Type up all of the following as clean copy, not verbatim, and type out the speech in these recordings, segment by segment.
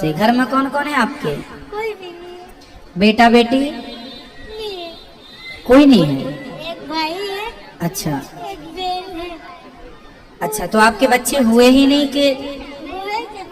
से। घर में कौन कौन है आपके? कोई भी नहीं। बेटा बेटी? नहीं। कोई नहीं है। एक भाई है। अच्छा एक बहन है। अच्छा, तो आपके बच्चे हुए ही नहीं कि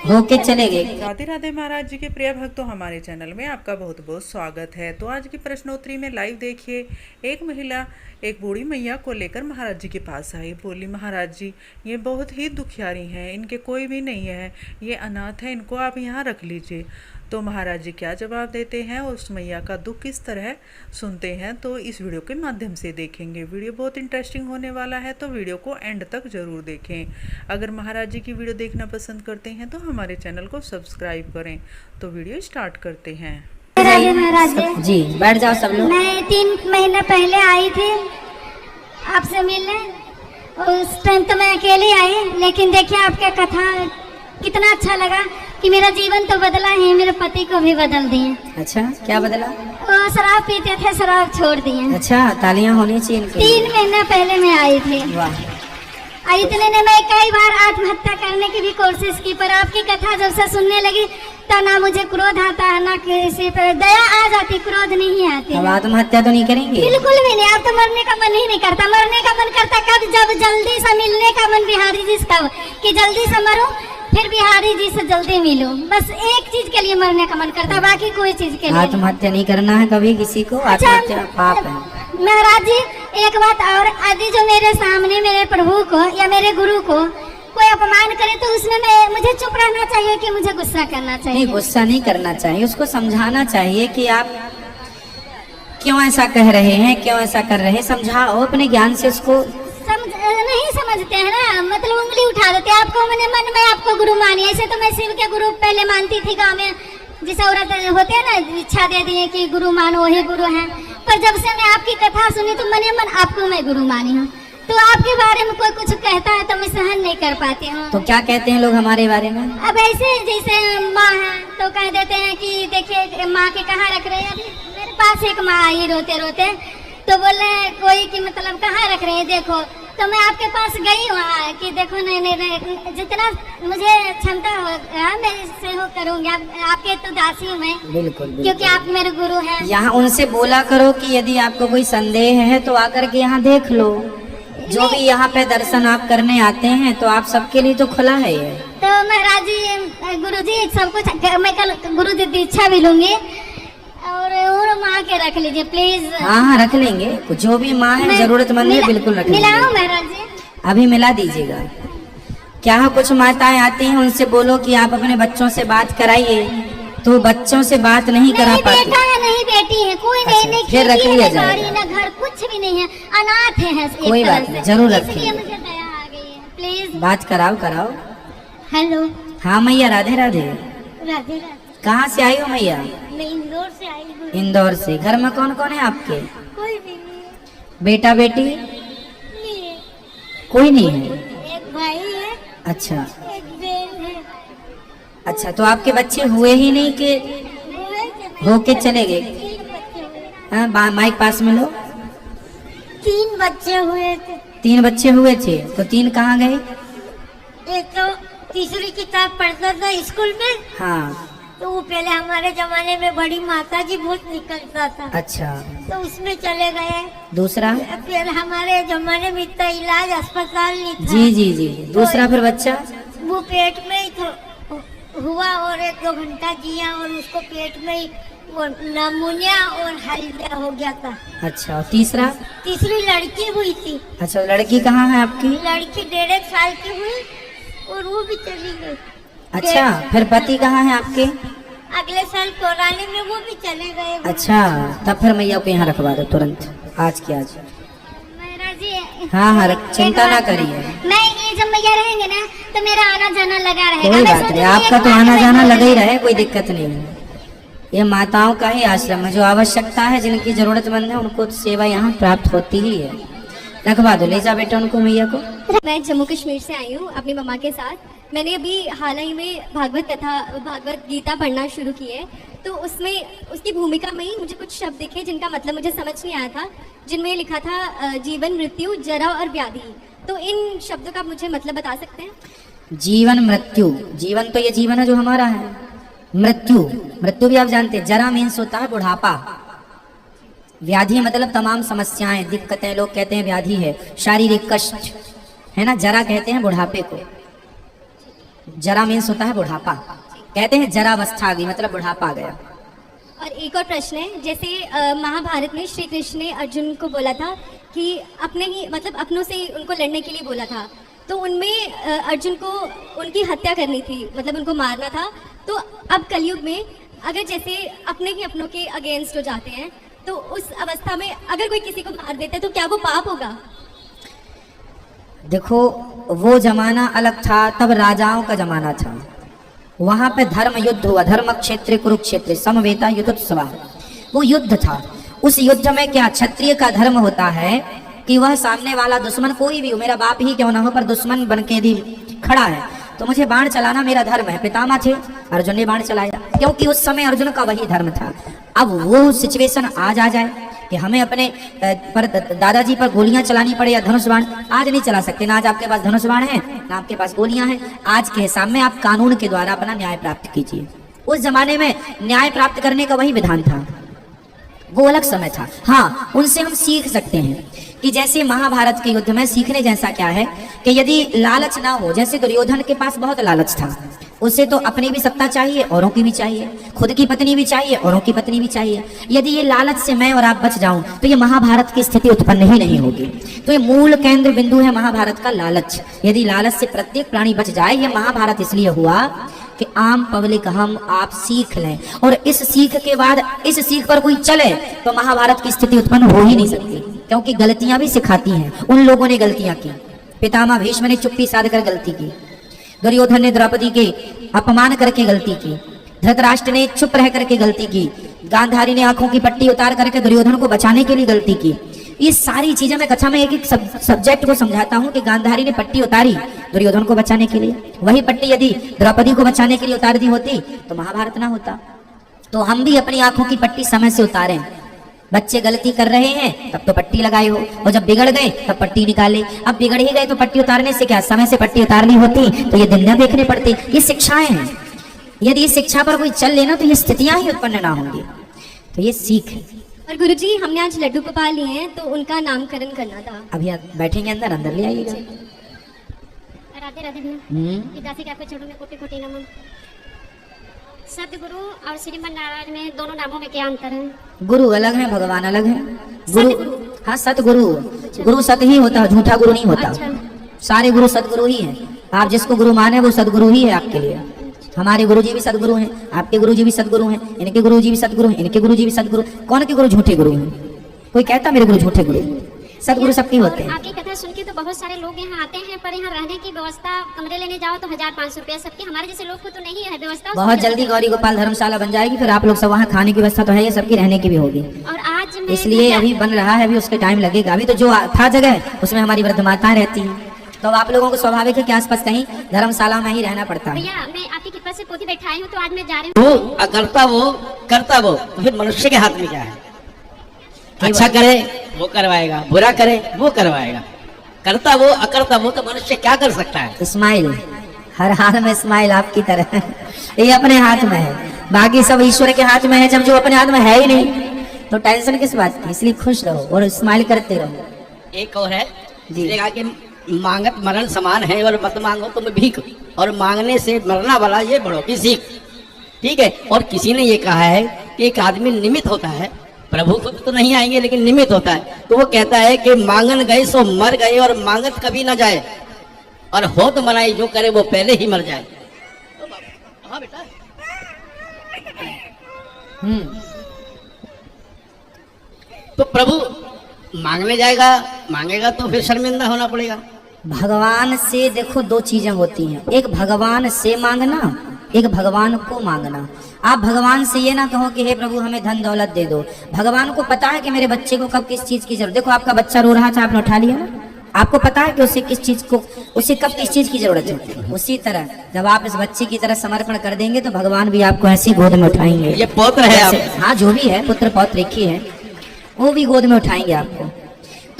होके चले गए? राधे राधे महाराज जी के प्रिय भक्तों, हमारे चैनल में आपका बहुत बहुत स्वागत है। तो आज की प्रश्नोत्तरी में लाइव देखिए, एक महिला एक बूढ़ी मैया को लेकर महाराज जी के पास आई। बोली, महाराज जी ये बहुत ही दुखियारी हैं, इनके कोई भी नहीं है, ये अनाथ है, इनको आप यहाँ रख लीजिए। तो महाराज जी क्या जवाब देते हैं, उस मैया का दुख किस तरह सुनते हैं, तो इस वीडियो के माध्यम से देखेंगे। वीडियो बहुत इंटरेस्टिंग होने वाला है, तो वीडियो को एंड तक जरूर देखें। अगर महाराज जी की वीडियो देखना पसंद करते हैं तो हमारे चैनल को सब्सक्राइब करें। तो वीडियो स्टार्ट करते हैं। राधे महाराज जी बैठ जाओ सब लोग। मैं 3 महीने पहले आई थी आपसे मिलने। उस टाइम तो मैं अकेले आई, लेकिन देखिए आपके कथा कितना अच्छा लगा कि मेरा जीवन तो बदला है, मेरे पति को भी बदल दिए। अच्छा, क्या बदला? वो शराब पीते थे, शराब छोड़ दिए। अच्छा, तालियां होनी चाहिए इनके लिए। 3 महीने पहले मैं आई थी। वाह। इतने ने मैं कई बार आत्महत्या करने की भी कोशिश की, पर आपकी कथा जब से सुनने लगी तो ना मुझे क्रोध आता है, ना किसी पर दया आ जाती, क्रोध नहीं आती। अब आत्महत्या तो नहीं करेंगे? बिल्कुल भी नहीं। अब तो मरने का मन ही नहीं करता। मरने का मन करता कब, जब जल्दी से मिलने का मन बिहारी जी से, तब कि जल्दी से मरो फिर बिहारी जी से जल्दी मिलो। बस एक चीज के लिए मरने का मन करता, बाकी कोई चीज के लिए। आत्महत्या नहीं करना है कभी किसी को, आत्महत्या पाप है। महाराज जी एक बात और, यदि जो मेरे सामने मेरे प्रभु को या मेरे गुरु को कोई अपमान करे तो उसमें मुझे चुप रहना चाहिए कि मुझे गुस्सा करना चाहिए? नहीं, गुस्सा नहीं करना चाहिए, उसको समझाना चाहिए कि आप क्यों ऐसा कह रहे हैं, क्यों ऐसा कर रहे हैं, समझाओ अपने ज्ञान से उसको। नहीं समझते हैं ना, मतलब उंगली उठा देते। आपको मैंने मन में आपको गुरु मानी, ऐसे तो मैं शिव के गुरु पहले मानती थी। गाँव में जिस औरत होते हैं ना, इच्छा दे दिए कि गुरु मानो, वही गुरु हैं। पर जब से मैं आपकी कथा सुनी तो मन मन आपको मैं गुरु मानी हूँ। तो आपके बारे में कोई कुछ कहता है तो मैं सहन नहीं कर पाती हूँ। तो क्या कहते हैं लोग हमारे बारे में? अब ऐसे जैसे माँ है तो कह देते हैं कि देखिए माँ के कहाँ रख रहे हैं। अभी मेरे पास एक माँ आई रोते रोते, तो बोले कोई कि मतलब कहाँ रख रहे हैं, देखो। तो मैं आपके पास गई वहाँ कि देखो, नहीं जितना मुझे क्षमता होगा मैं इससे हो करूँगी। आपके तो दासी हूँ मैं। बिल्कुल, क्योंकि आप मेरे गुरु हैं। यहाँ उनसे बोला करो कि यदि आपको कोई संदेह है तो आकर के यहाँ देख लो। जो भी यहाँ पे दर्शन आप करने आते हैं तो आप सबके लिए तो खुला है ये। तो महाराज जी, गुरु जी सब कुछ मैं कल गुरु जी दीक्षा भी लूंगी, और माँ के रख लीजिए प्लीज। हाँ रख लेंगे, जो भी माँ है जरूरतमंद है बिल्कुल रख लेंगे। मिलाओ महाराज जी? अभी मिला दीजिएगा। क्या कुछ माताएं आती हैं, उनसे बोलो कि आप अपने बच्चों से बात कराइए, तो बच्चों से बात नहीं करा पाती। बेटा है नहीं बेटी है, कोई अच्छा, नहीं फिर रख लिया जाएगा। ना घर कुछ भी नहीं है, अनाथ है। कोई बात नहीं, जरूर रखिए। मुझे दया आ गई है, प्लीज बात कराओ। हेलो। हाँ मैया, राधे राधे। राधे राधे। कहाँ से आई हो मैया? मैं इंदौर से आई हूँ। इंदौर से। घर में कौन कौन है आपके? कोई भी नहीं। बेटा बेटी? नहीं। कोई नहीं है। एक भाई है। अच्छा एक बहन है। अच्छा, तो आपके बच्चे हुए ही नहीं कि होके चले गए? 3 बच्चे हुए। हाँ, माइक पास में लो। 3 बच्चे हुए थे। 3 बच्चे हुए थे, तो 3 कहाँ गए? एक तो तीसरी किताब पढ़ता था स्कूल में। हाँ। तो वो पहले हमारे जमाने में बड़ी माता जी बहुत निकलता था। अच्छा, तो उसमें चले गए। दूसरा? फिर हमारे जमाने में इतना इलाज अस्पताल नहीं था। जी। दूसरा फिर बच्चा? वो पेट में ही हुआ और 1-2 घंटा जिया और उसको पेट में ही वो नमूनिया और हल्दिया हो गया था। अच्छा, और तीसरा? तीसरी लड़की हुई थी। अच्छा, लड़की कहाँ है आपकी? लड़की 1.5 साल की हुई और वो भी चली गई। अच्छा, फिर पति कहाँ है आपके? अगले साल कोराने में वो भी चले गए। अच्छा, तब फिर मैया को यहाँ रखवा दो तुरंत, आज की आज। महाराज जी। हाँ, चिंता ना करिए। मैं ये जब मैया रहेंगे ना तो मेरा आना जाना लगा रहेगा। कोई बात नहीं, आपका तो आना जाना लगा ही रहे, कोई दिक्कत नहीं है। ये माताओं का ही आश्रम है, जो आवश्यकता है, जिनकी जरूरतमंद है उनको सेवा यहाँ प्राप्त होती ही है। रखवा दो, ले जा बेटा उनको, मैया को। मैं जम्मू कश्मीर से आई हूँ अपनी मम्मा के साथ। मैंने अभी हाल ही में भागवत गीता पढ़ना शुरू की है, तो उसमें उसकी भूमिका में ही मुझे कुछ शब्द दिखे जिनका मतलब मुझे समझ नहीं आया था, जिनमें लिखा था जीवन, मृत्यु, जरा और व्याधि। तो इन शब्दों का मुझे मतलब बता सकते हैं? जीवन मृत्यु, जीवन तो ये जीवन है जो हमारा है, मृत्यु, मृत्यु भी आप जानते हैं। जरा मीन्स होता है बुढ़ापा। व्याधि मतलब तमाम समस्याएं, दिक्कतें, लोग कहते हैं व्याधि है, शारीरिक कष्ट है ना। जरा कहते हैं बुढ़ापे को, जरा मीन्स होता है बुढ़ापा। कहते हैं जरावस्था आ गई, मतलब बुढ़ापा आ गया। और एक और प्रश्न है, जैसे महाभारत में श्री कृष्ण ने अर्जुन को बोला था कि अपने ही मतलब अपनों से उनको लड़ने के लिए बोला था, तो उनमें अर्जुन को उनकी हत्या करनी थी, मतलब उनको मारना था। तो अब कलयुग में अगर जैसे अपने ही अपनों के अगेंस्ट हो जाते हैं, तो उस अवस्था में अगर कोई किसी को मार देता है तो क्या वो पाप होगा? देखो वो जमाना अलग था, तब राजाओं का जमाना था। वहां पे धर्म युद्ध हुआ, धर्म क्षेत्र कुरुक्षेत्र समवेता युद्धोत्सवा, वो युद्ध था। उस युद्ध में क्या क्षत्रिय का धर्म होता है कि वह सामने वाला दुश्मन कोई भी हो, मेरा बाप ही क्यों ना हो, पर दुश्मन बन के भी खड़ा है तो मुझे बाण चलाना मेरा धर्म है। पितामह थे, अर्जुन ने बाण चलाया, क्योंकि उस समय अर्जुन का वही धर्म था। अब वो सिचुएशन आज आ जाए कि हमें अपने पर दादाजी पर गोलियां चलानी पड़े या धनुष बाण, आज नहीं चला सकते। ना आज आपके पास धनुष बाण है, ना आपके पास गोलियां हैं। आज के हिसाब में आप कानून के द्वारा अपना न्याय प्राप्त कीजिए। उस जमाने में न्याय प्राप्त करने का वही विधान था, वो अलग समय था। हाँ, उनसे हम सीख सकते हैं कि जैसे महाभारत के युद्ध में सीखने जैसा क्या है कि यदि लालच ना हो, जैसे दुर्योधन के पास बहुत लालच था, उसे तो अपनी भी सत्ता चाहिए, औरों की भी चाहिए, खुद की पत्नी भी चाहिए, औरों की पत्नी भी चाहिए। यदि ये लालच से मैं और आप बच जाऊं तो ये महाभारत की स्थिति उत्पन्न ही नहीं होगी। तो ये मूल केंद्र बिंदु है महाभारत का, लालच। यदि लालच से प्रत्येक प्राणी बच जाए, ये महाभारत इसलिए हुआ कि आम पब्लिक हम आप सीख लें, और इस सीख के बाद इस सीख पर कोई चले तो महाभारत की स्थिति उत्पन्न हो ही नहीं सकती, क्योंकि गलतियां भी सिखाती हैं। उन लोगों ने गलतियां की, पितामह भीष्म ने चुप्पी साध कर गलती की, दुर्योधन ने द्रौपदी के अपमान करके गलती की, धृतराष्ट्र ने चुप रह करके गलती की, गांधारी ने आंखों की पट्टी उतार करके दुर्योधन को बचाने के लिए गलती की। ये सारी चीजें मैं कक्षा में एक एक सब्जेक्ट को समझाता हूँ कि गांधारी ने पट्टी उतारी दुर्योधन को बचाने के लिए, वही पट्टी यदि द्रौपदी को बचाने के लिए उतार दी होती तो महाभारत ना होता। तो हम भी अपनी आंखों की पट्टी समय से उतारें। बच्चे गलती कर रहे हैं तब तो पट्टी लगाए हो, और जब बिगड़ गए तब पट्टी निकाले। अब बिगड़ ही गए तो पट्टी उतारने से क्या, समय से पट्टी उतारनी होती तो ये दिन न देखने पड़ते। ये शिक्षाएं हैं, यदि इस शिक्षा पर कोई चल लेना तो ये स्थितियां ही उत्पन्न ना होंगी। तो ये सीख है। और गुरुजी, हमने आज लड्डू गोपाल लिए हैं तो उनका नामकरण करना था। अभी आप बैठेंगे अंदर, अंदर ले आइएगा। राधे राधे भैया, पिताजी के आपके चरणों में कोटि कोटि नमन। सतगुरु और श्रीमन नारायण में दोनों नामों में क्या अंतर है? गुरु अलग है, भगवान अलग है। गुरु, हाँ सतगुरु, गुरु सत ही होता है, झूठा गुरु नहीं होता। सारे गुरु सतगुरु ही हैं। आप जिसको गुरु माने वो सतगुरु ही है आपके लिए। हमारे गुरुजी भी सतगुरु हैं, आपके गुरुजी भी सतगुरु हैं, इनके गुरुजी भी सतगुरु हैं, इनके गुरुजी भी सतगुरु। कौन के गुरु झूठे गुरु हैं? कोई कहता मेरे गुरु झूठे गुरु? सतगुरु सबके होते हैं। आपकी कथा सुन के तो बहुत सारे लोग यहाँ आते हैं, पर यहाँ रहने की व्यवस्था, कमरे लेने जाओ तो 1500 रुपया सबके। हमारे जैसे लोग को तो नहीं है व्यवस्था। बहुत जल्दी गौरी गोपाल धर्मशाला बन जाएगी, फिर आप लोग सब वहाँ खाने की व्यवस्था तो है, ये सबकी रहने की भी होगी। और आज इसलिए अभी बन रहा है, अभी उसके टाइम लगेगा। अभी तो जो था जगह उसमें हमारी वृद्ध माताएं रहती हैं, तो आप लोगों को स्वाभाविक है कि आसपास कहीं धर्मशाला में ही रहना पड़ता है। भैया मैं आपकी कृपा से पोती बैठाई हूँ, तो आज मैं जा रही हूँ। वो अकर्ता वो करता वो, तो फिर मनुष्य के हाथ में क्या है? अच्छा करे वो करवाएगा, बुरा करे वो करवाएगा। करता वो अकर्ता वो, तो मनुष्य क्या कर सकता है? स्माइल, हर हाल में स्माइल आपकी तरह ये अपने हाथ में है, बाकी सब ईश्वर के हाथ में है। जब जो अपने हाथ में है ही नहीं तो टेंशन किस बात की? इसलिए खुश रहो और स्माइल करते रहो। एक और है जी, कि मांगत मरण समान है, और मत मांगो तुम भीख, और मांगने से मरना वाला ये बड़ों की सीख। ठीक है। और किसी ने ये कहा है कि एक आदमी निमित्त होता है, प्रभु खुद तो नहीं आएंगे लेकिन निमित्त होता है। तो वो कहता है कि मांगन गए सो मर गए, और मांगत कभी ना जाए, और हो तो मनाई जो करे वो पहले ही मर जाए। हाँ बेटा। तो प्रभु मांगने जाएगा, मांगेगा तो फिर शर्मिंदा होना पड़ेगा। भगवान से देखो दो चीजें होती हैं, एक भगवान से मांगना, एक भगवान को मांगना। आप भगवान से ये ना कहो कि हे प्रभु हमें धन दौलत दे दो। भगवान को पता है कि मेरे बच्चे को कब किस चीज की जरूरत। देखो आपका बच्चा रो रहा था, आपने उठा लिया ना, आपको पता है कि उसे किस चीज को, उसे कब किस चीज की जरूरत है। उसी तरह जब आप इस बच्चे की तरह समर्पण कर देंगे तो भगवान भी आपको ऐसी गोद में उठाएंगे। ये पौत्र है आप। हाँ, जो भी है, पुत्र पौत्र एक ही है, वो भी गोद में उठाएंगे आपको।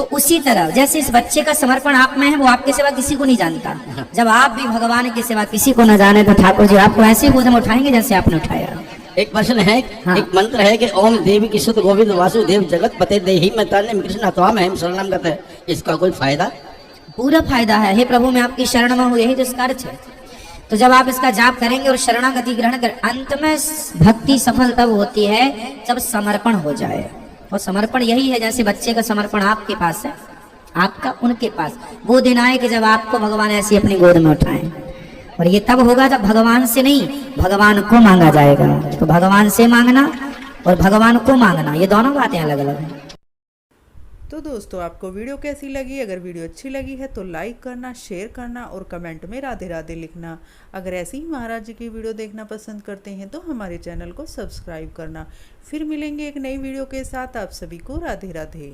तो उसी तरह जैसे इस बच्चे का समर्पण आप में है, वो आपके सिवा किसी को नहीं जानता। जब आप भी भगवान के सिवा किसी को न जाने तो ठाकुर जी आपको ऐसे गोद में उठाएंगे जैसे आपने उठाया। एक प्रश्न है, हाँ। एक मंत्र है कि ओम देवी की सुत गोविंद वासुदेव जगत पते देहि में ताने कृष्ण त्वाम हम शरणम गते। इसका कोई फायदा? पूरा फायदा है। हे प्रभु मैं आपकी शरण में हूँ, यही तो इसका अर्थ है। तो जब आप इसका जाप करेंगे और शरणागति ग्रहण कर, अंत में भक्ति सफल तब होती है जब समर्पण हो जाए। और समर्पण यही है, जैसे बच्चे का समर्पण आपके पास है, आपका उनके पास। वो दिन आए कि जब आपको भगवान ऐसी अपनी गोद में उठाएं। और ये तब होगा जब भगवान से नहीं, भगवान को मांगा जाएगा। तो भगवान से मांगना और भगवान को मांगना, ये दोनों बातें अलग अलग हैं। तो दोस्तों आपको वीडियो कैसी लगी? अगर वीडियो अच्छी लगी है तो लाइक करना, शेयर करना और कमेंट में राधे राधे लिखना। अगर ऐसी ही महाराज जी की वीडियो देखना पसंद करते हैं तो हमारे चैनल को सब्सक्राइब करना। फिर मिलेंगे एक नई वीडियो के साथ। आप सभी को राधे राधे।